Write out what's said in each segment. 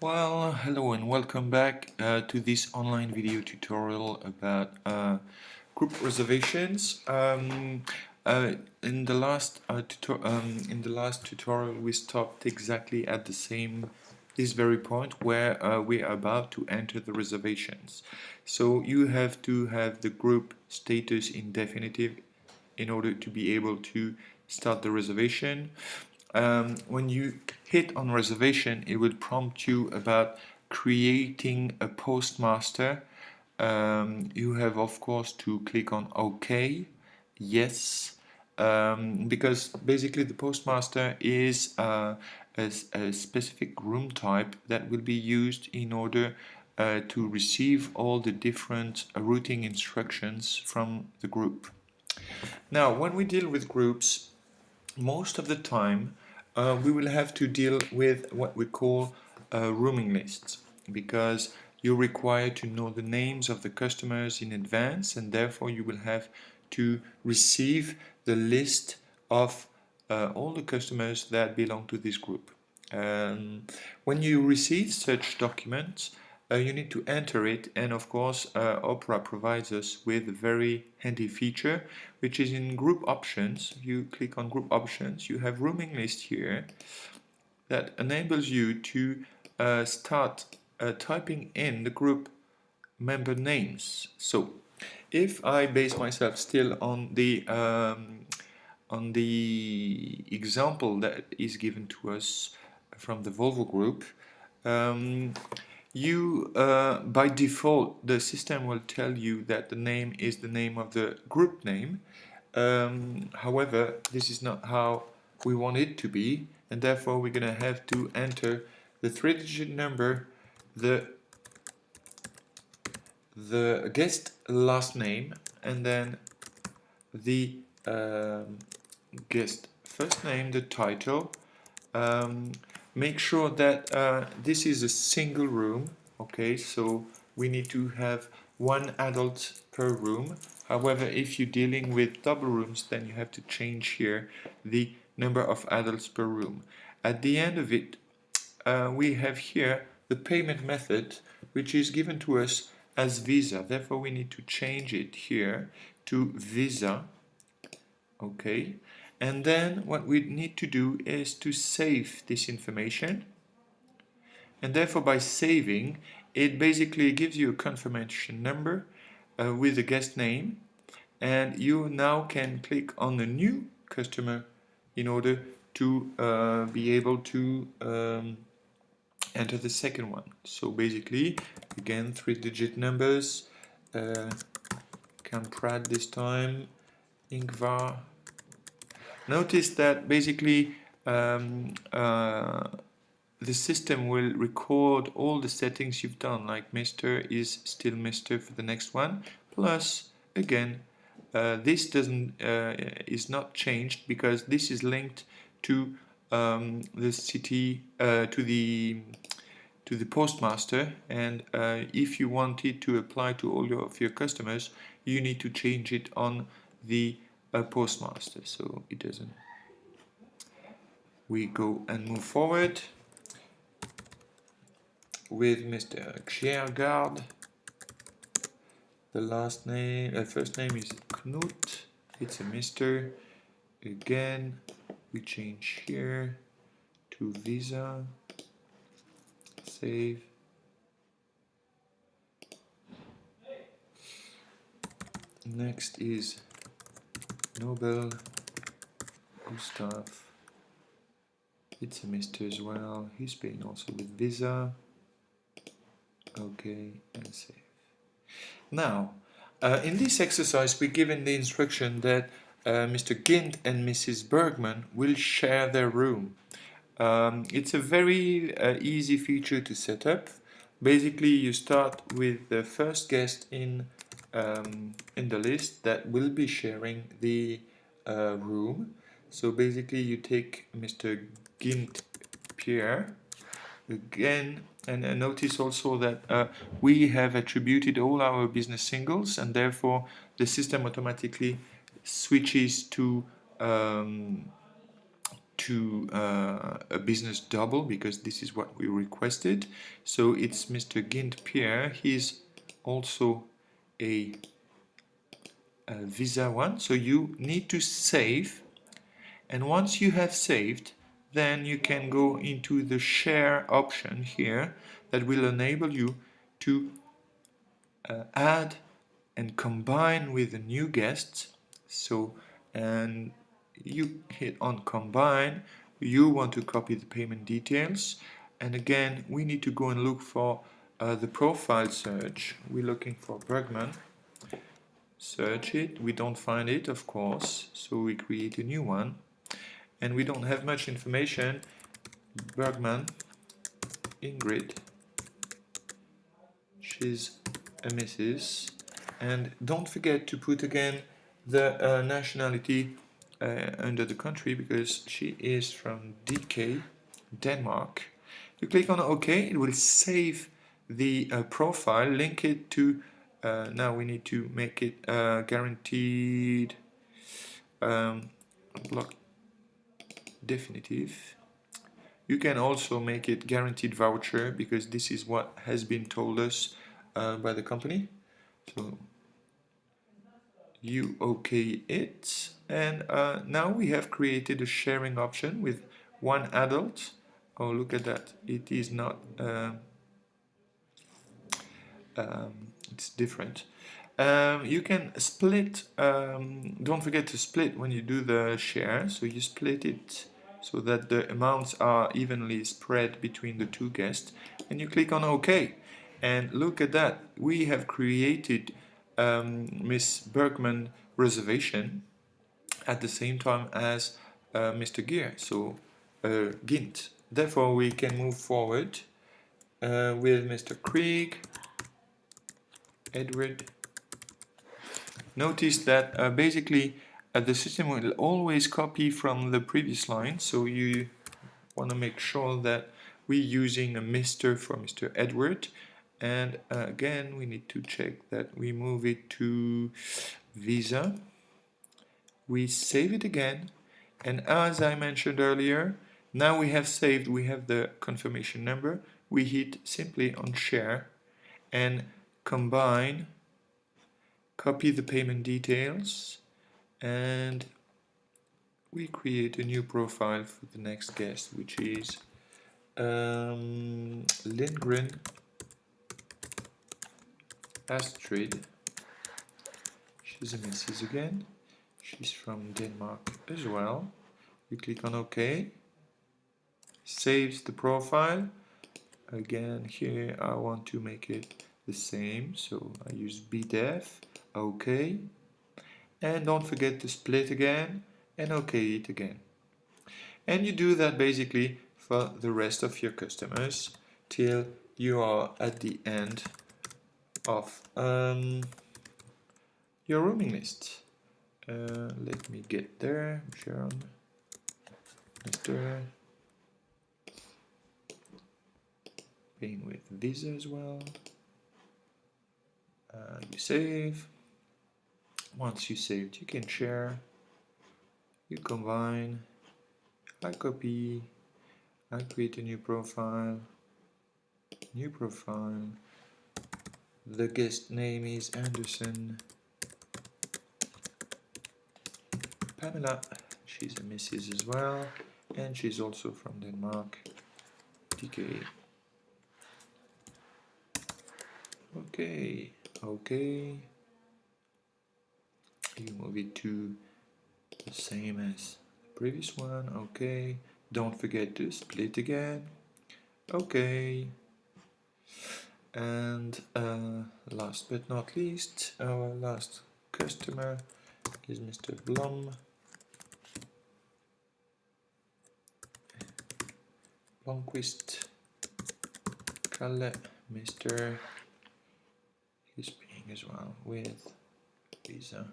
Well, hello and welcome back to this online video tutorial about group reservations. In the last tutorial, we stopped exactly at this very point where we are about to enter the reservations. So you have to have the group status in definitive in order to be able to start the reservation. When you hit on reservation, it will prompt you about creating a postmaster. You have, of course, to click on OK, yes, because basically the postmaster is a specific room type that will be used in order to receive all the different routing instructions from the group. Now, when we deal with groups, most of the time we will have to deal with what we call rooming lists, because you're required to know the names of the customers in advance, and therefore you will have to receive the list of all the customers that belong to this group. When you receive such documents, you need to enter it, and of course Opera provides us with a very handy feature, which is in group options. You click on group options, you have rooming list here that enables you to start typing in the group member names. So if I base myself still on the example that is given to us from the Volvo group, by default, the system will tell you that the name is the name of the group name. However, this is not how we want it to be, and therefore we're going to have to enter the three-digit number, the guest last name, and then the guest first name, the title. Make sure that this is a single room. Okay, so we need to have one adult per room. However, if you're dealing with double rooms, then you have to change here the number of adults per room. At the end of it, we have here the payment method, which is given to us as Visa. Therefore, we need to change it here to Visa. Okay, and then what we need to do is to save this information, and therefore by saving it basically gives you a confirmation number with the guest name, and you now can click on the new customer in order to be able to enter the second one. So basically, again, three-digit numbers, Camprad this time, Ingvar. Notice that basically the system will record all the settings you've done, like Mr. is still Mr. for the next one, plus again this is not changed because this is linked to the city, to the postmaster, and if you want it to apply to all of your customers, you need to change it on the postmaster, so it doesn't. We go and move forward with Mr. Kjærgaard. The last name, first name is Knut. It's a Mr. Again, we change here to Visa. Save. Next is Nobel Gustav. It's a Mr. as well. He's paying also with Visa. Okay, and save. Now, in this exercise, we're given the instruction that Mr. Gint and Mrs. Bergman will share their room. It's a very easy feature to set up. Basically, you start with the first guest in the list that will be sharing the room. So basically, you take Mr. Gint Pierre again, and notice also that we have attributed all our business singles, and therefore the system automatically switches to to a business double because this is what we requested. So it's Mr. Gint Pierre. He's also a Visa one. So you need to save, and once you have saved, then you can go into the share option here that will enable you to add and combine with the new guests. So, and you hit on combine, you want to copy the payment details, and again we need to go and look for the profile search. We're looking for Bergman, search it, we don't find it of course, so we create a new one, and we don't have much information. Bergman, Ingrid, she's a Mrs. And don't forget to put again the nationality under the country, because she is from DK, Denmark. You click on OK, it will save the profile, link it to, now we need to make it guaranteed block definitive. You can also make it guaranteed voucher, because this is what has been told us by the company. So you OK it, and now we have created a sharing option with one adult. Oh, look at that, it is not it's different. You can split, don't forget to split when you do the share, so you split it so that the amounts are evenly spread between the two guests, and you click on OK, and look at that, we have created Miss Bergman reservation at the same time as Mr. Gear, so Gint. Therefore we can move forward with Mr. Krieg, Edward. Notice that basically the system will always copy from the previous line, so you want to make sure that we're using a Mr. for Mr. Edward, and again we need to check that we move it to Visa. We save it again, and as I mentioned earlier, now we have saved, we have the confirmation number, we hit simply on share and combine, copy the payment details, and we create a new profile for the next guest, which is Lindgren Astrid. She's a Mrs. again. She's from Denmark as well. We click on OK. Saves the profile. Again, here I want to make it the same, so I use bdef. OK. And don't forget to split again and OK it again. And you do that basically for the rest of your customers till you are at the end of your roaming list. Let me get there. Sharon, Mr. Paying with Visa as well. You save. Once you saved, you can share. You combine. I copy. I create a new profile. New profile. The guest name is Anderson. Pamela, she's a Mrs. as well, and she's also from Denmark. DK. Okay, okay. You move it to the same as the previous one. Okay. Don't forget to split again. Okay. And last but not least, our last customer is Mr. Blom. Blomqvist, Kalle, Mr. He's paying as well with Visa.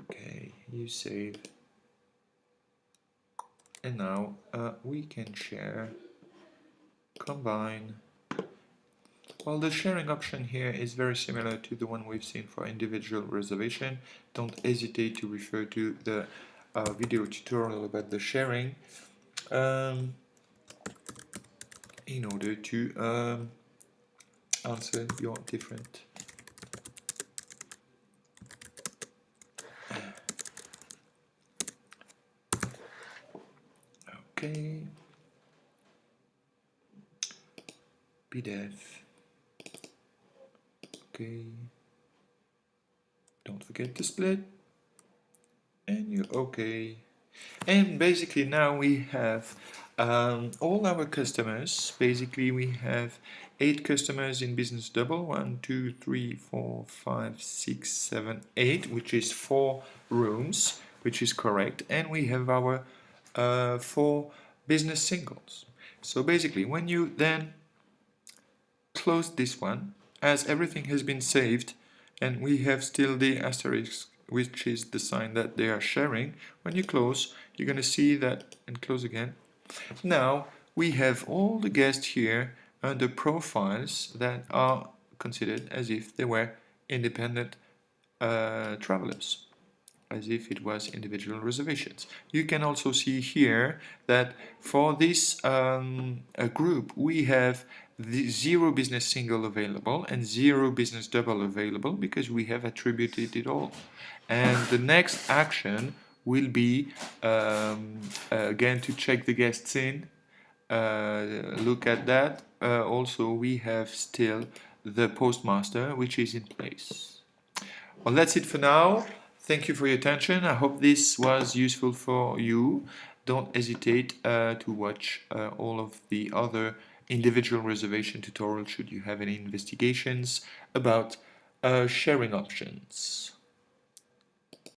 Okay, you save. And now we can share, combine. Well, the sharing option here is very similar to the one we've seen for individual reservation. Don't hesitate to refer to the video tutorial about the sharing in order to answer your different okay PDF. Okay, don't forget to split, and you okay. And basically now we have all our customers. Basically we have 8 customers in business double, 1 2 3 4 5 6 7 8, which is 4 rooms, which is correct, and we have our 4 business singles. So basically when you then close this one, as everything has been saved and we have still the asterisk, which is the sign that they are sharing, when you close you're going to see that, and close again. Now we have all the guests here under profiles that are considered as if they were independent travelers, as if it was individual reservations. You can also see here that for this group we have the 0 business single available and 0 business double available because we have attributed it all. And the next action will be again to check the guests in. Look at that. Also we have still the postmaster, which is in place. Well, that's it for now. Thank you for your attention. I hope this was useful for you. Don't hesitate to watch all of the other individual reservation tutorials should you have any investigations about sharing options.